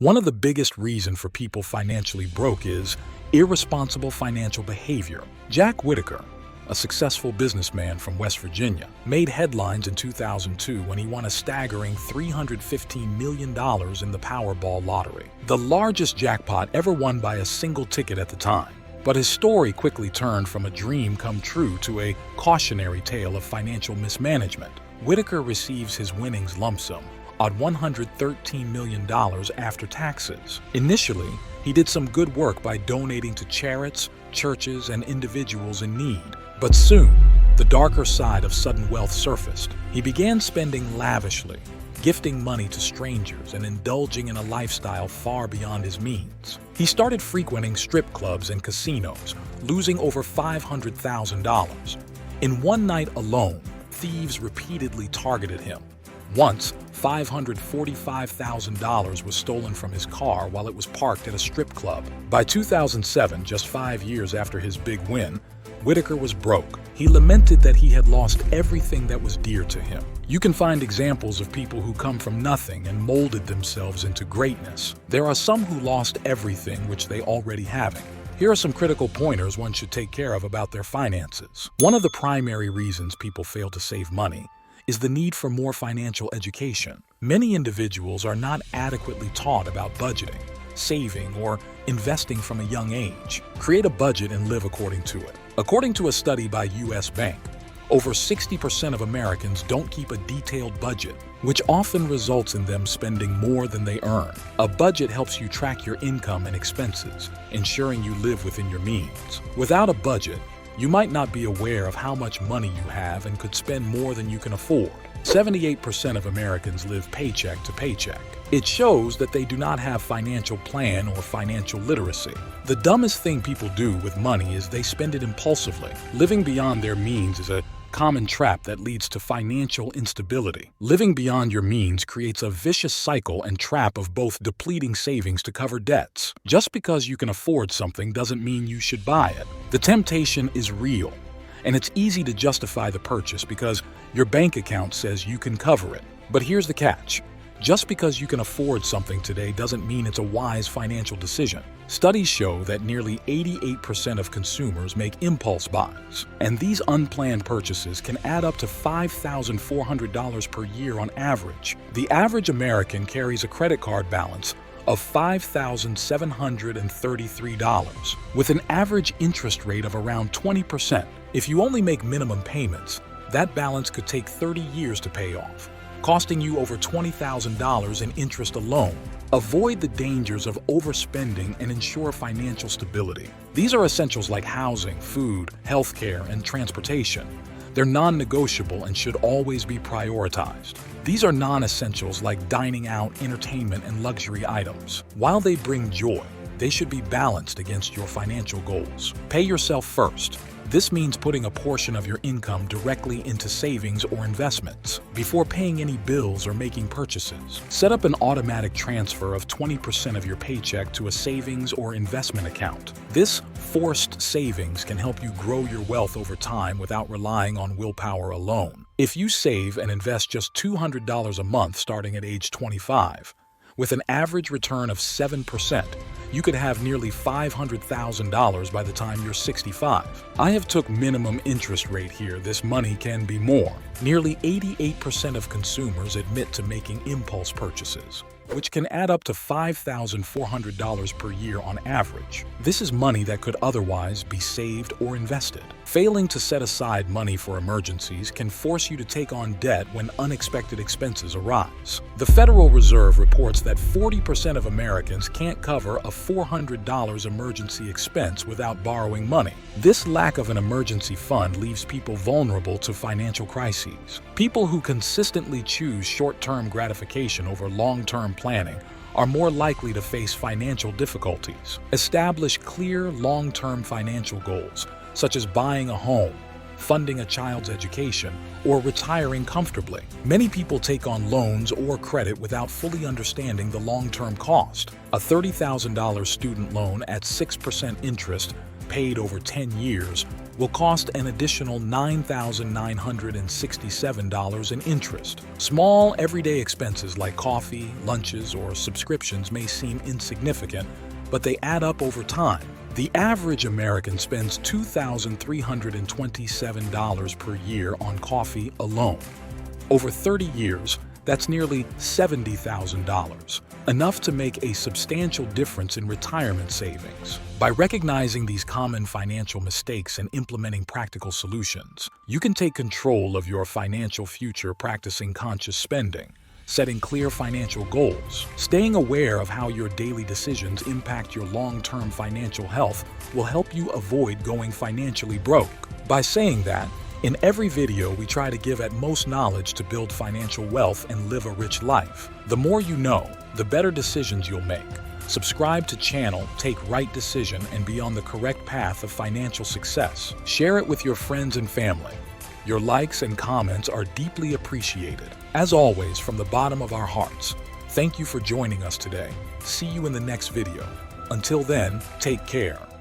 One of the biggest reasons for people financially broke is irresponsible financial behavior. Jack Whittaker, a successful businessman from West Virginia, made headlines in 2002 when he won a staggering $315 million in the Powerball lottery, the largest jackpot ever won by a single ticket at the time. But his story quickly turned from a dream come true to a cautionary tale of financial mismanagement. Whittaker receives his winnings lump sum at $113 million after taxes. Initially, he did some good work by donating to charities, churches, and individuals in need. But soon, the darker side of sudden wealth surfaced. He began spending lavishly, gifting money to strangers and indulging in a lifestyle far beyond his means. He started frequenting strip clubs and casinos, losing over $500,000. In one night alone, thieves repeatedly targeted him. Once, $545,000 was stolen from his car while it was parked at a strip club. By 2007, just 5 years after his big win, Whittaker was broke. He lamented that he had lost everything that was dear to him. You can find examples of people who come from nothing and molded themselves into greatness. There are some who lost everything which they already have. Here are some critical pointers one should take care of about their finances. One of the primary reasons people fail to save money is the need for more financial education. Many individuals are not adequately taught about budgeting, saving, or investing from a young age. Create a budget and live according to it. According to a study by U.S. Bank, over 60% of Americans don't keep a detailed budget, which often results in them spending more than they earn. A budget helps you track your income and expenses, ensuring you live within your means. Without a budget, you might not be aware of how much money you have and could spend more than you can afford. 78% of Americans live paycheck to paycheck. It shows that they do not have financial plan or financial literacy. The dumbest thing people do with money is they spend it impulsively. Living beyond their means is a common trap that leads to financial instability. Living beyond your means creates a vicious cycle and trap of both depleting savings to cover debts. Just because you can afford something doesn't mean you should buy it. The temptation is real, and it's easy to justify the purchase because your bank account says you can cover it. But here's the catch. Just because you can afford something today doesn't mean it's a wise financial decision. Studies show that nearly 88% of consumers make impulse buys, and these unplanned purchases can add up to $5,400 per year on average. The average American carries a credit card balance of $5,733, with an average interest rate of around 20%. If you only make minimum payments, that balance could take 30 years to pay off, costing you over $20,000 in interest alone. Avoid the dangers of overspending and ensure financial stability. These are essentials like housing, food, healthcare, and transportation. They're non-negotiable and should always be prioritized. These are non-essentials like dining out, entertainment, and luxury items. While they bring joy, they should be balanced against your financial goals. Pay yourself first. This means putting a portion of your income directly into savings or investments before paying any bills or making purchases. Set up an automatic transfer of 20% of your paycheck to a savings or investment account. This forced savings can help you grow your wealth over time without relying on willpower alone. If you save and invest just $200 a month starting at age 25, with an average return of 7%, you could have nearly $500,000 by the time you're 65. I have took minimum interest rate here. This money can be more. Nearly 88% of consumers admit to making impulse purchases, which can add up to $5,400 per year on average. This is money that could otherwise be saved or invested. Failing to set aside money for emergencies can force you to take on debt when unexpected expenses arise. The Federal Reserve reports that 40% of Americans can't cover a $400 emergency expense without borrowing money. This lack of an emergency fund leaves people vulnerable to financial crises. People who consistently choose short-term gratification over long-term planning are more likely to face financial difficulties. Establish clear, long-term financial goals, such as buying a home, funding a child's education, or retiring comfortably. Many people take on loans or credit without fully understanding the long-term cost. A $30,000 student loan at 6% interest paid over 10 years, will cost an additional $9,967 in interest. Small, everyday expenses like coffee, lunches, or subscriptions may seem insignificant, but they add up over time. The average American spends $2,327 per year on coffee alone. Over 30 years, that's nearly $70,000, enough to make a substantial difference in retirement savings. By recognizing these common financial mistakes and implementing practical solutions, you can take control of your financial future practicing conscious spending, setting clear financial goals. Staying aware of how your daily decisions impact your long-term financial health will help you avoid going financially broke. By saying that, in every video, we try to give at most knowledge to build financial wealth and live a rich life. The more you know, the better decisions you'll make. Subscribe to channel, take right decision, and be on the correct path of financial success. Share it with your friends and family. Your likes and comments are deeply appreciated. As always, from the bottom of our hearts, thank you for joining us today. See you in the next video. Until then, take care.